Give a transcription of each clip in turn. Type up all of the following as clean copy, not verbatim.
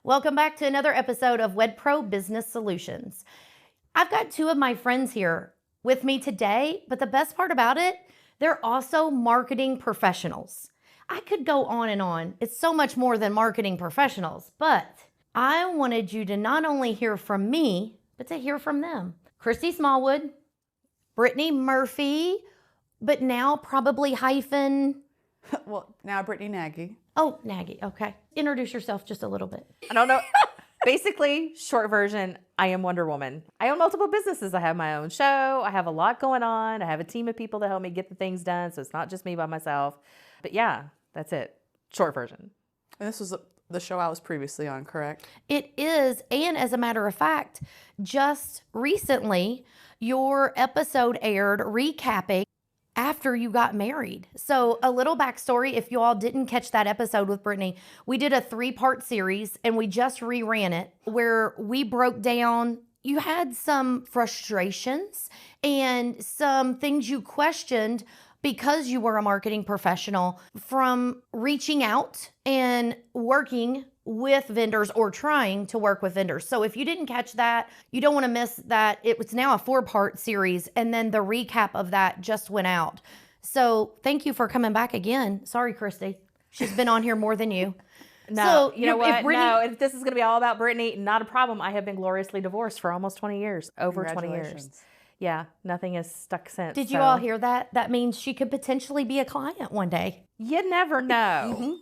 Welcome back to another episode of WedPro Business Solutions. I've got two of my friends here with me today, but the best part about it, they're also marketing professionals. I could go on and on. It's so much more than marketing professionals, but I wanted you to not only hear from me, but to hear from them. Christy Smallwood, Brittany Murphy, but now probably hyphen. Well, now Britney Nagy. Oh, Nagy, okay. Introduce yourself just a little bit. I don't know. Basically, short version, I am Wonder Woman. I own multiple businesses. I have my own show. I have a lot going on. I have a team of people that help me get the things done. So it's not just me by myself. But yeah, that's it. Short version. And this was the show I was previously on, correct? It is. And as a matter of fact, just recently, your episode aired recapping after you got married. So a little backstory, if you all didn't catch that episode with Brittany, we did a 3-part series and we just reran it where we broke down, you had some frustrations and some things you questioned because you were a marketing professional from reaching out and working with vendors or trying to work with vendors. So if you didn't catch that, you don't want to miss that. It was now a 4-part series, and then the recap of that just went out. So thank you for coming back again. Sorry, Christy. She's been on here more than you. No, So, you know what? Brittany, If this is going to be all about Brittany, not a problem. I have been gloriously divorced for almost 20 years, over 20 years. Congratulations. Yeah, nothing has stuck since. did you all hear that? That means she could potentially be a client one day. You never know.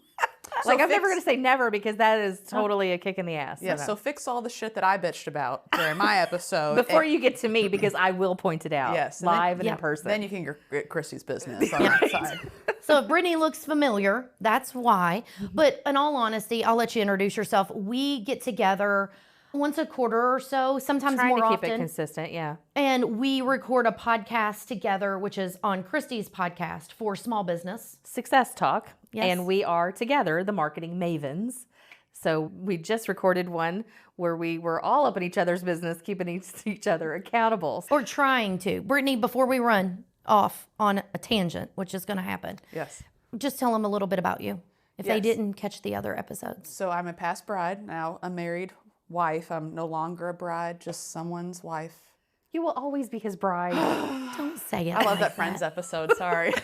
Like, I'm never going to say never because that is totally a kick in the ass. Yeah, so fix all the shit that I bitched about during my episode. Before you get to me, because I will point it out Yes, and live and yeah. in person. Then you can get Christy's business on that side. So if Brittany looks familiar, that's why. But in all honesty, I'll let you introduce yourself. We get together once a quarter or so, sometimes Trying more to keep often. it consistent, yeah. And we record a podcast together, which is on Christy's podcast for small business. Success Talk. Yes. And we are together, the marketing mavens. So we just recorded one where we were all up in each other's business, keeping each other accountable. Or trying to. Brittany, before we run off on a tangent, which is going to happen, Yes. just tell them a little bit about you if they Yes. didn't catch the other episodes. So I'm a past bride, now a married wife. I'm no longer a bride, just someone's wife. You will always be his bride. Don't say it. I love like that Friends episode, sorry.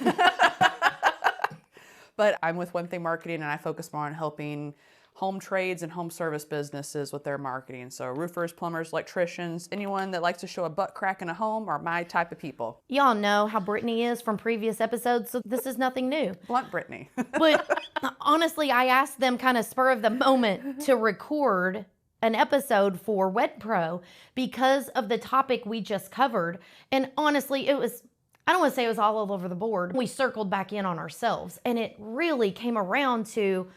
But I'm with One Thing Marketing, and I focus more on helping home trades and home service businesses with their marketing. So roofers, plumbers, electricians, anyone that likes to show a butt crack in a home are my type of people. Y'all know how Brittany is from previous episodes, so this is nothing new. Blunt Brittany. But honestly, I asked them kind of spur of the moment to record an episode for WedPro because of the topic we just covered. And honestly, it was, I don't want to say it was all over the board. We circled back in on ourselves, and it really came around to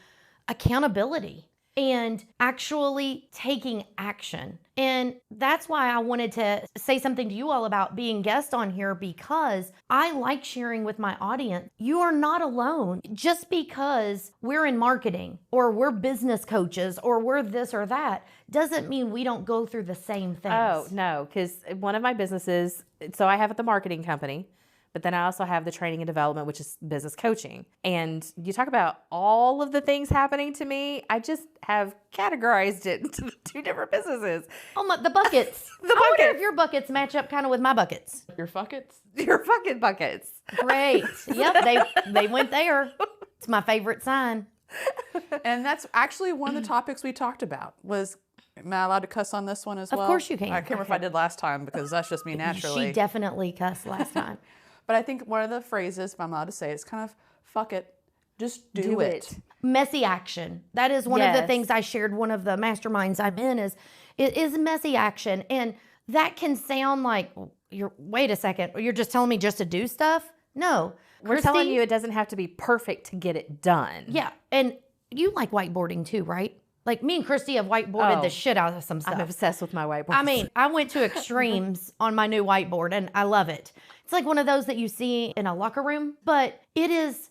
accountability and actually taking action. And that's why I wanted to say something to you all about being guest on here, because I like sharing with my audience. You are not alone. Just because we're in marketing or we're business coaches or we're this or that doesn't mean we don't go through the same things. Oh, no, because one of my businesses, so I have the marketing company, but then I also have the training and development, which is business coaching. And you talk about all of the things happening to me, I just have categorized it into the 2 different businesses. Oh my, the buckets. I wonder if your buckets match up kind of with my buckets. Your fuckets? Your fucking buckets. Great. Yep, they went there. It's my favorite sign. And that's actually one of the topics we talked about was, am I allowed to cuss on this one as well? Of course you can. I can't remember if I did last time because that's just me naturally. She definitely cussed last time. But I think one of the phrases, if I'm allowed to say, is kind of, fuck it, just do it. Messy action. That is one of the Yes. things I shared. One of the masterminds I'm in is, it is messy action. And that can sound like, wait a second, you're just telling me just to do stuff? No. We're telling you it doesn't have to be perfect to get it done. Yeah. And you like whiteboarding too, right? Like me and Christy have whiteboarded the shit out of some stuff. I'm obsessed with my whiteboard. I mean, I went to extremes on my new whiteboard and I love it. It's like one of those that you see in a locker room, but it is,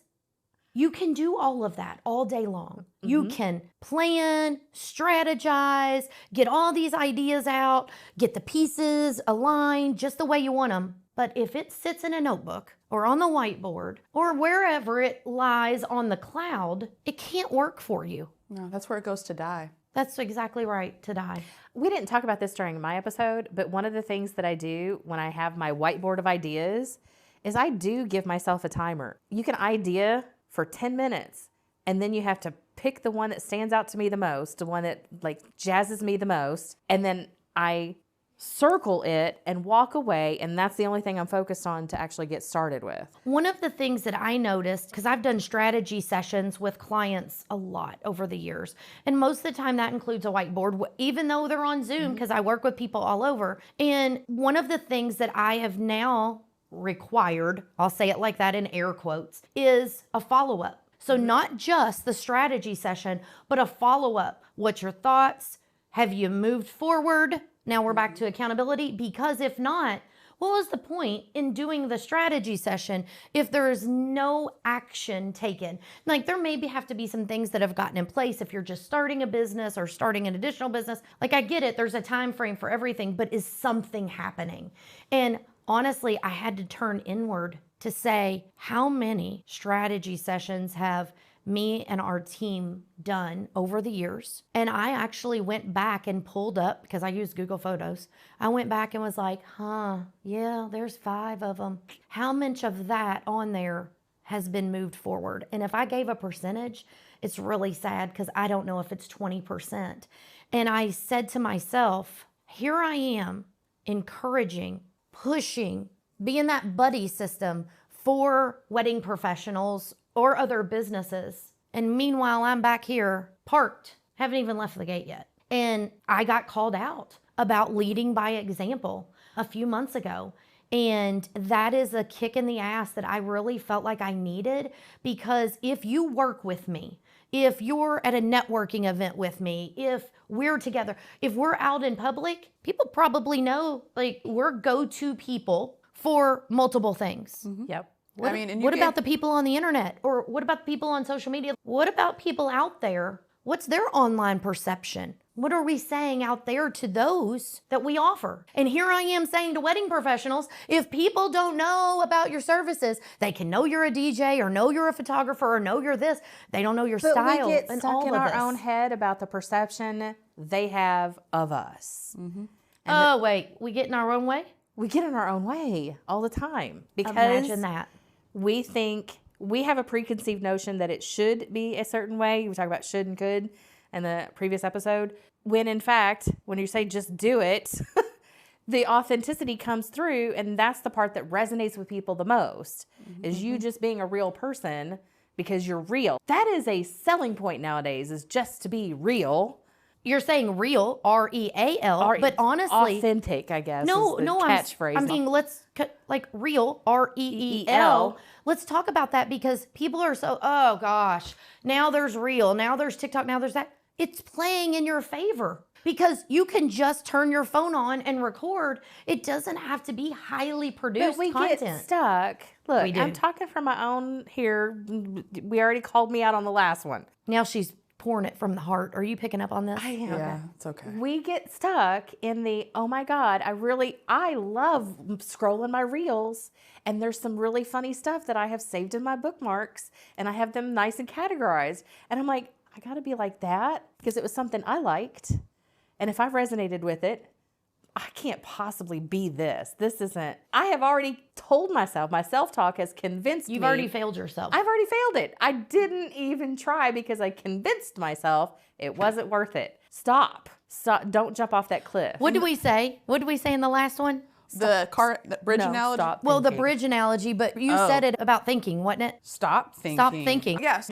you can do all of that all day long. You can plan, strategize, get all these ideas out, get the pieces aligned just the way you want them. But if it sits in a notebook or on the whiteboard or wherever it lies on the cloud, it can't work for you. No, that's where it goes to die. That's exactly right, to die. We didn't talk about this during my episode, but one of the things that I do when I have my whiteboard of ideas is I do give myself a timer. You can idea for 10 minutes, and then you have to pick the one that stands out to me the most, the one that like jazzes me the most, and then I circle it and walk away, and that's the only thing I'm focused on to actually get started with. One of the things that I noticed, because I've done strategy sessions with clients a lot over the years, and most of the time that includes a whiteboard, even though they're on Zoom, because I work with people all over. And one of the things that I have now required, I'll say it like that in air quotes, is a follow-up. So not just the strategy session, but a follow-up. What's your thoughts? Have you moved forward? Now we're back to accountability, because if not, what was the point in doing the strategy session if there is no action taken? Like, there maybe have to be some things that have gotten in place if you're just starting a business or starting an additional business. Like, I get it, there's a time frame for everything, but is something happening? And honestly, I had to turn inward to say, how many strategy sessions have me and our team done over the years? And I actually went back and pulled up, because I used Google Photos. I went back and was like, yeah, there's 5 of them. How much of that on there has been moved forward? And if I gave a percentage, it's really sad, because I don't know if it's 20%. And I said to myself, here I am encouraging, pushing, being that buddy system for wedding professionals or other businesses. And meanwhile, I'm back here parked, haven't even left the gate yet. And I got called out about leading by example a few months ago. And that is a kick in the ass that I really felt like I needed, because if you work with me, if you're at a networking event with me, if we're together, if we're out in public, people probably know, like, we're go-to people for multiple things. Yep. What about the people on the internet? Or what about the people on social media? What about people out there? What's their online perception? What are we saying out there to those that we offer? And here I am saying to wedding professionals, if people don't know about your services, they can know you're a DJ or know you're a photographer or know you're this. They don't know your But style. we get and stuck all in of our this. own head about the perception they have of us. Oh, wait, we get in our own way? We get in our own way all the time because Imagine that. we think we have a preconceived notion that it should be a certain way. We talk about should and could in the previous episode. When in fact, when you say just do it, the authenticity comes through, and that's the part that resonates with people the most, is you just being a real person because you're real. That is a selling point nowadays, is just to be real. You're saying real, R-E-A-L, but honestly, authentic, I guess. No, is the no, catchphrase. I'm being, like real, R-E-E-L. Let's talk about that, because people are so, oh gosh, now there's reel, now there's TikTok, now there's that. It's playing in your favor, because you can just turn your phone on and record. It doesn't have to be highly produced But we content. get stuck. Look, We do. I'm talking from my own here. We already called me out on the last one. Now she's pouring it from the heart. Are you picking up on this? I am. Yeah, it's okay. We get stuck in the, oh my God, I love scrolling my reels, and there's some really funny stuff that I have saved in my bookmarks, and I have them nice and categorized. And I'm like, I got to be like that because it was something I liked. And if I resonated with it, I can't possibly be this. This isn't, I have already told myself, my self-talk has convinced me. You've already failed yourself. I've already failed it. I didn't even try because I convinced myself it wasn't worth it. Stop. Don't jump off that cliff. What did we say? What did we say in the last one? The bridge analogy. Stop Well, the thinking. bridge analogy, but you said it about thinking, wasn't it? Stop thinking. Stop thinking. Yes,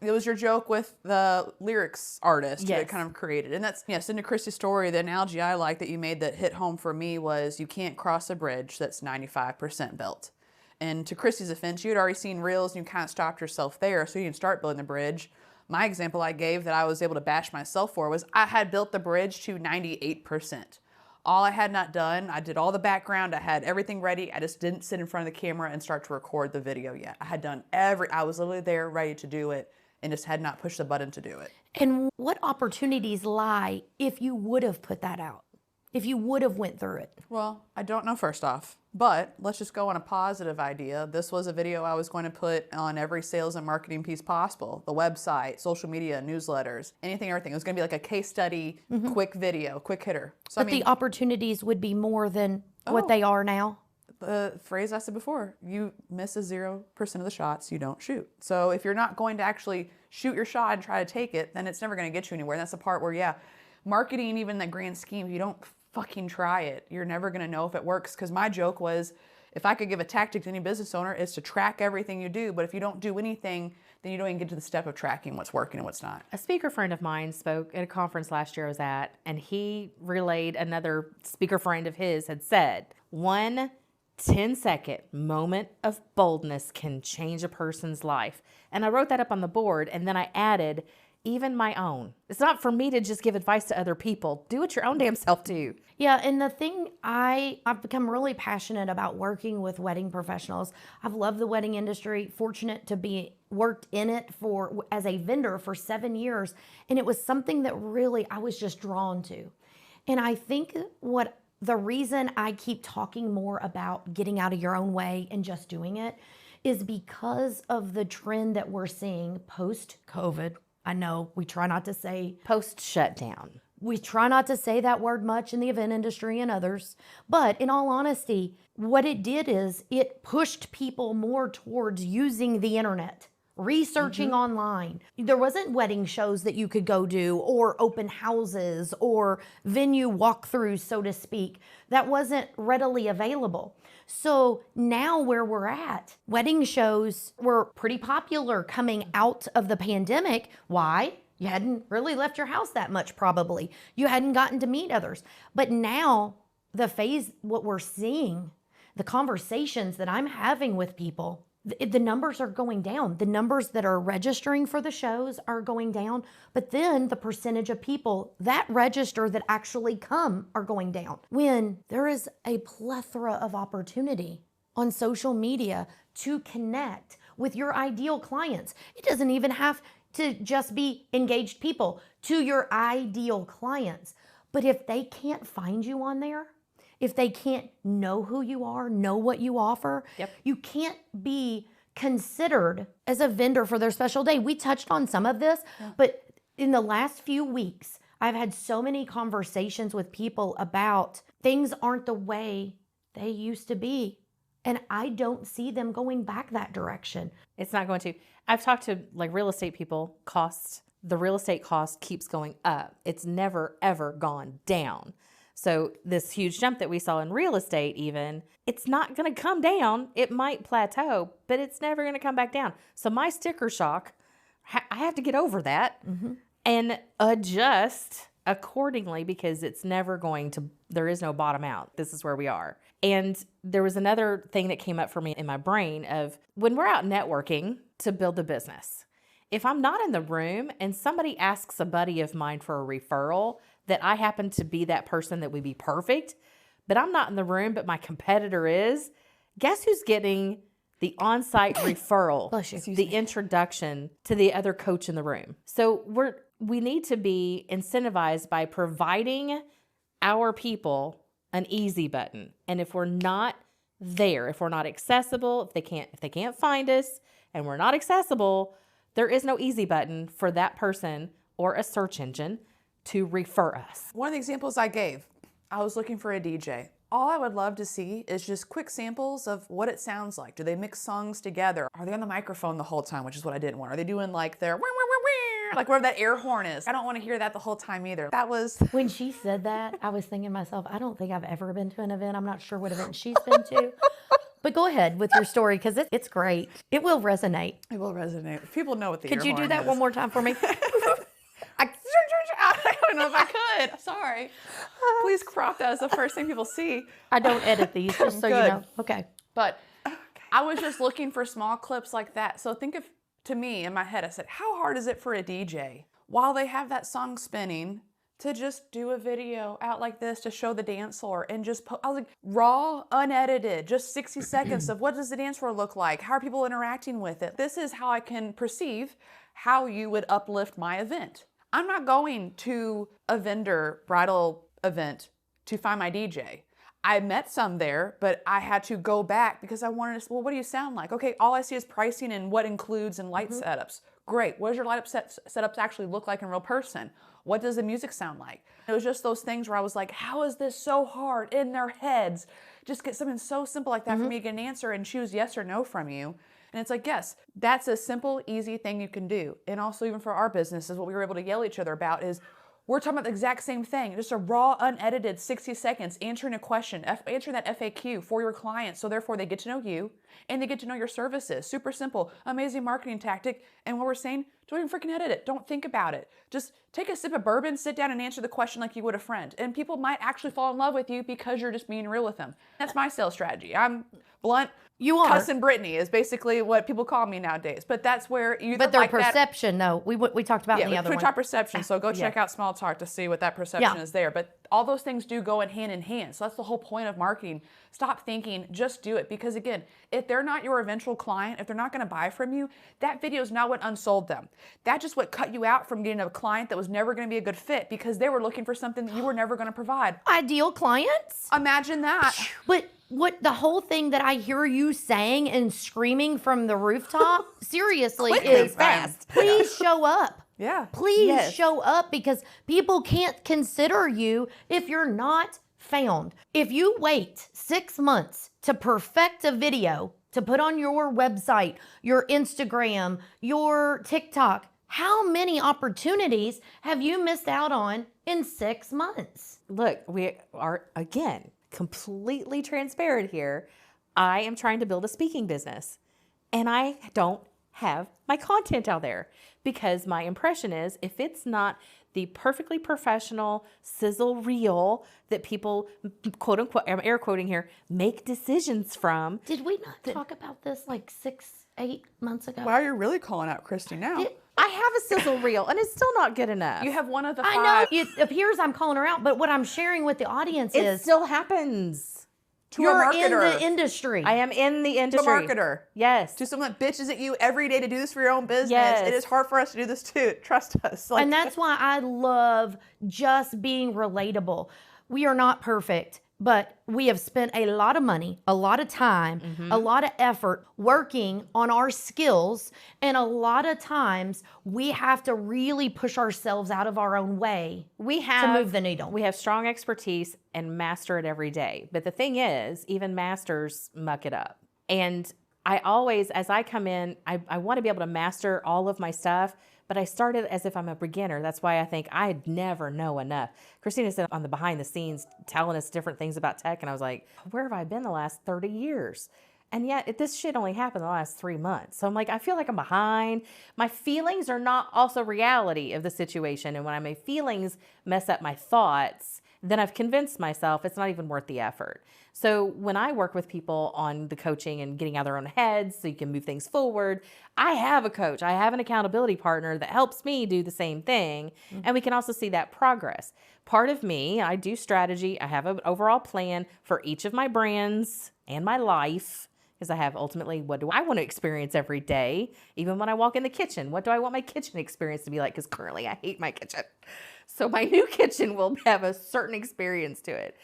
it was your joke with the lyrics artist Yes. that kind of created. And that's, yes, in the Christy story, the analogy I like that you made that hit home for me was you can't cross a bridge that's 95% built. And to Christy's offense, you had already seen reels and you kind of stopped yourself there, so you didn't start building the bridge. My example I gave that I was able to bash myself for was I had built the bridge to 98%. All I had not done, I did all the background, I had everything ready, I just didn't sit in front of the camera and start to record the video yet. I had done I was literally there ready to do it and just had not pushed the button to do it. And what opportunities lie if you would have put that out? if you would have went through it? Well, I don't know first off, but let's just go on a positive idea. This was a video I was going to put on every sales and marketing piece possible. The website, social media, newsletters, anything, everything. It was going to be like a case study, quick video, quick hitter. So, But the opportunities would be more than what they are now. the phrase I said before, you miss a 0% of the shots you don't shoot. So if you're not going to actually shoot your shot and try to take it, then it's never going to get you anywhere. And that's the part where, yeah, marketing, even the grand scheme, if you don't fucking try it, you're never going to know if it works. Because my joke was, if I could give a tactic to any business owner, it's to track everything you do. But if you don't do anything, then you don't even get to the step of tracking what's working and what's not. A speaker friend of mine spoke at a conference last year I was at, and he relayed another speaker friend of his had said, 1 10-second moment of boldness can change a person's life. And I wrote that up on the board, and then I added, even my own. It's not for me to just give advice to other people. Do it your own damn self too. Yeah, and the thing I've become really passionate about working with wedding professionals. I've loved the wedding industry, fortunate to be worked in it as a vendor for 7 years, and it was something that really I was just drawn to. And I think the reason I keep talking more about getting out of your own way and just doing it is because of the trend that we're seeing post-COVID. I know we try not to say Post-shutdown. We try not to say that word much in the event industry and others, but in all honesty, what it did is it pushed people more towards using the internet, researching online. There wasn't wedding shows that you could go do or open houses or venue walkthroughs, so to speak. That wasn't readily available. So now where we're at, wedding shows were pretty popular coming out of the pandemic. Why? You hadn't really left your house that much probably. You hadn't gotten to meet others. But now what we're seeing, the conversations that I'm having with people, the numbers are going down. The numbers that are registering for the shows are going down, but then the percentage of people that register that actually come are going down. When there is a plethora of opportunity on social media to connect with your ideal clients. It doesn't even have to just be engaged people, to your ideal clients. But if they can't find you on there, if they can't know who you are, know what you offer, you can't be considered as a vendor for their special day. We touched on some of this, but in the last few weeks, I've had so many conversations with people about things aren't the way they used to be. And I don't see them going back that direction. It's not going to. I've talked to real estate people, the real estate cost keeps going up. It's never, ever gone down. So this huge jump that we saw in real estate even, it's not going to come down. It might plateau, but it's never going to come back down. So my sticker shock, I have to get over that and adjust accordingly because it's never going to, there is no bottom out. This is where we are. And there was another thing that came up for me in my brain of when we're out networking to build a business, if I'm not in the room and somebody asks a buddy of mine for a referral, that I happen to be that person that would be perfect, but I'm not in the room, but my competitor is, guess who's getting the on-site referral, the introduction to the other coach in the room. So we need to be incentivized by providing our people an easy button. And if we're not there, if we're not accessible, if they can't find us and we're not accessible, there is no easy button for that person or a search engine to refer us. One of the examples I gave, I was looking for a DJ. All I would love to see is just quick samples of what it sounds like. Do they mix songs together? Are they on the microphone the whole time, which is what I didn't want? Are they doing like their like wherever that air horn is? I don't want to hear that the whole time either. That was... When she said that, I was thinking to myself, I don't think I've ever been to an event. I'm not sure what event she's been to. But go ahead with your story because it's great. It will resonate. It will resonate. People know what the air horn is. Could you do that is. one more time for me? I don't know if I could. Sorry. Please crop that as the first thing people see. I don't edit these, just so you know. Okay. But I was just looking for small clips like that. So think of, to me, in my head, I said, how hard is it for a DJ while they have that song spinning to just do a video out like this to show the dance floor and just, I was like, raw, unedited, just 60 seconds of what does the dance floor look like? How are people interacting with it? This is how I can perceive how you would uplift my event. I'm not going to a vendor bridal event to find my DJ. I met some there, but I had to go back because I wanted to, well, what do you sound like? Okay, all I see is pricing and what includes and light setups. Great. What does your light setups actually look like in real person? What does the music sound like? It was just those things where I was like, how is this so hard in their heads? Just get something so simple like that for me to get an answer and choose yes or no from you. And it's like, yes, that's a simple, easy thing you can do. And also even for our businesses, what we were able to yell at each other about is we're talking about the exact same thing, just a raw, unedited 60 seconds answering a question, answering that FAQ for your clients. So therefore they get to know you and they get to know your services. Super simple, amazing marketing tactic. And what we're saying, don't even freaking edit it. Don't think about it. Just take a sip of bourbon, sit down and answer the question like you would a friend. And people might actually fall in love with you because you're just being real with them. That's my sales strategy. I'm blunt. You are. Cousin Brittany is basically what people call me nowadays. But that's where you. But their like perception, though, we talked about in the other we one. talk perception. So go check out Small Talk to see what that perception is there. But all those things do go in hand. So that's the whole point of marketing. Stop thinking, just do it. Because again, if they're not your eventual client, if they're not going to buy from you, that video is not what unsold them. That's just what cut you out from getting a client that was never going to be a good fit because they were looking for something that you were never going to provide. Ideal clients? Imagine that. But what the whole thing that I hear you saying and screaming from the rooftop, seriously, is fast. Please show up. Yeah. Please show up because people can't consider you if you're not found. If you wait 6 months to perfect a video to put on your website, your Instagram, your TikTok, how many opportunities have you missed out on in 6 months? Look, we are, again, completely transparent here. I am trying to build a speaking business and I don't have my content out there because my impression is if it's not the perfectly professional sizzle reel that people, quote unquote, I'm air quoting here, make decisions from. Did we not talk about this like 6-8 months ago? Wow, you're really calling out Christy now. I have a sizzle reel and it's still not good enough. You have one of the 5. I know it appears I'm calling her out, but what I'm sharing with the audience it is still happens. you're a in marketer. the industry. I am in the industry. A marketer. Yes. To someone that bitches at you every day to do this for your own business. Yes. It is hard for us to do this too. Trust us. Like, And that's why I love just being relatable. We are not perfect, but we have spent a lot of money, a lot of time, a lot of effort working on our skills. And a lot of times we have to really push ourselves out of our own way to move the needle. We have strong expertise and master it every day. But the thing is, even masters muck it up. And I always, as I come in, I want to be able to master all of my stuff, but I started as if I'm a beginner. That's why I think I'd never know enough. Kristina said on the behind the scenes, telling us different things about tech, and I was like, where have I been the last 30 years? And yet this shit only happened the last 3 months. So I'm like, I feel like I'm behind. My feelings are not also reality of the situation. And when my feelings mess up my thoughts, then I've convinced myself it's not even worth the effort. So when I work with people on the coaching and getting out of their own heads so you can move things forward, I have a coach. I have an accountability partner that helps me do the same thing. And we can also see that progress. Part of me, I do strategy. I have an overall plan for each of my brands and my life. Because I have ultimately, what do I want to experience every day? Even when I walk in the kitchen, what do I want my kitchen experience to be like? Because currently I hate my kitchen. So my new kitchen will have a certain experience to it.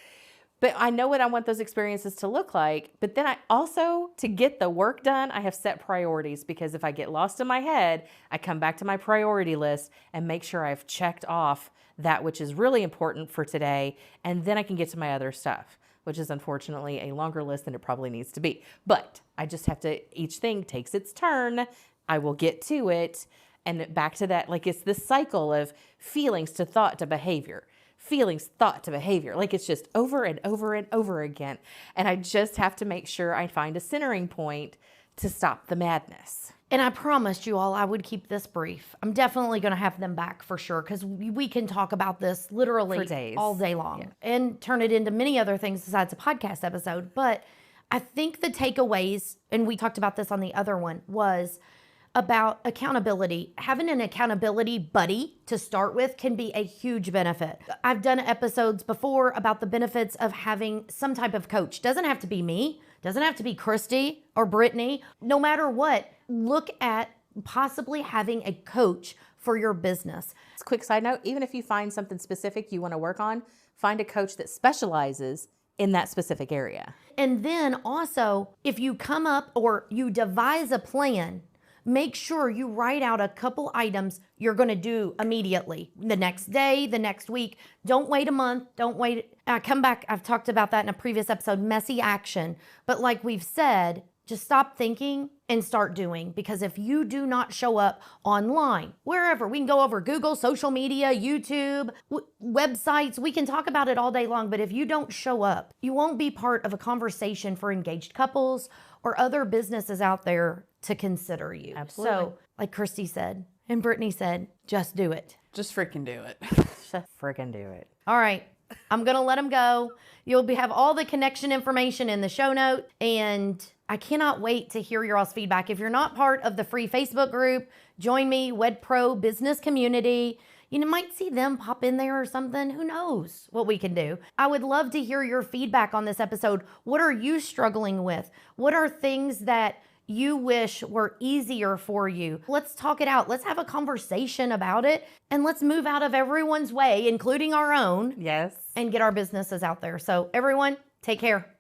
But I know what I want those experiences to look like. But then I also, to get the work done, I have set priorities. Because if I get lost in my head, I come back to my priority list and make sure I've checked off that which is really important for today. And then I can get to my other stuff, which is unfortunately a longer list than it probably needs to be. But I just have to, each thing takes its turn. I will get to it. And back to that, like it's this cycle of feelings to thought to behavior, feelings, thought to behavior. Like it's just over and over and over again. And I just have to make sure I find a centering point to stop the madness. And I promised you all I would keep this brief. I'm definitely going to have them back for sure because we can talk about this literally For days. all day long and turn it into many other things besides a podcast episode. But I think the takeaways, and we talked about this on the other one, was about accountability. Having an accountability buddy to start with can be a huge benefit. I've done episodes before about the benefits of having some type of coach. Doesn't have to be me, doesn't have to be Christy or Brittany. No matter what, look at possibly having a coach for your business. Quick side note, even if you find something specific you want to work on, find a coach that specializes in that specific area. And then also, if you come up or you devise a plan, make sure you write out a couple items you're going to do immediately, the next day, the next week. Don't wait a month. Don't wait. Come back. I've talked about that in a previous episode, messy action. But like we've said, just stop thinking and start doing, because if you do not show up online, wherever, we can go over Google, social media, YouTube, websites, we can talk about it all day long, but if you don't show up, you won't be part of a conversation for engaged couples or other businesses out there to consider you. Absolutely. So, like Christy said, and Brittany said, just do it. Just freaking do it. Just freaking do it. All right. I'm going to let them go. You'll have all the connection information in the show note, and I cannot wait to hear your all's feedback. If you're not part of the free Facebook group, join me, Wed Pro Business Community. You might see them pop in there or something. Who knows what we can do? I would love to hear your feedback on this episode. What are you struggling with? What are things that you wish were easier for you? Let's talk it out. Let's have a conversation about it, and let's move out of everyone's way, including our own. Yes. And get our businesses out there. So everyone, take care.